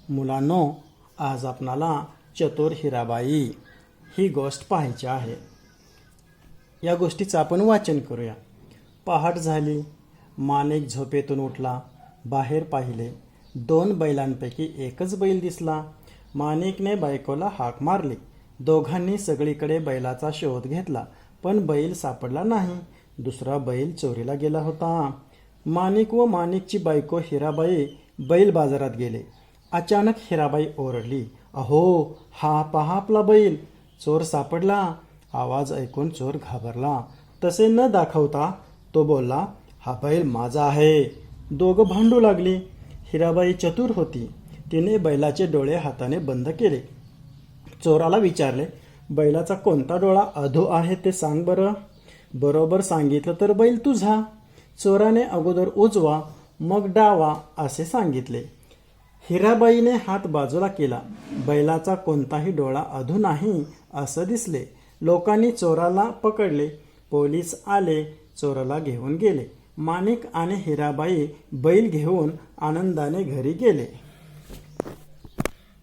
मुलांनो, आज आपणाला चतुर हिराबाई ही गोष्ट पाहायची आहे. या गोष्टीचं आपण वाचन करूया. पहाट झाली. माणिक झोपेतून उठला. बाहेर पाहिले. 2 बैलांपैकी एकच बैल दिसला. माणिकने बायकोला हाक मारली. दोघांनी सगळीकडे बैलाचा शोध घेतला, पण बैल सापडला नाही. दुसरा बैल चोरीला गेला होता. माणिक व माणिकची बायको हिराबाई बैल बाजारात गेले. अचानक हिराबाई ओरडली, अहो, हा पहा आपला बैल, चोर सापडला. आवाज ऐकून चोर घाबरला. तसे न दाखवता तो बोलला, हा बैल माझा आहे. दोघं भांडू लागली. हिराबाई चतुर होती. तिने बैलाचे डोळे हाताने बंद केले. चोराला विचारले, बैलाचा कोणता डोळा अधू आहे ते सांग बरं. बरोबर सांगितलं तर बैल तुझा. चोराने अगोदर उजवा मग डावा असे सांगितले. हिराबाईने हात बाजूला केला. बैलाचा कोणताही डोळा अधू नाही असं दिसले. लोकांनी चोराला पकडले. पोलीस आले. चोराला घेऊन गेले. माणिक आणि हिराबाई बैल घेऊन आनंदाने घरी गेले.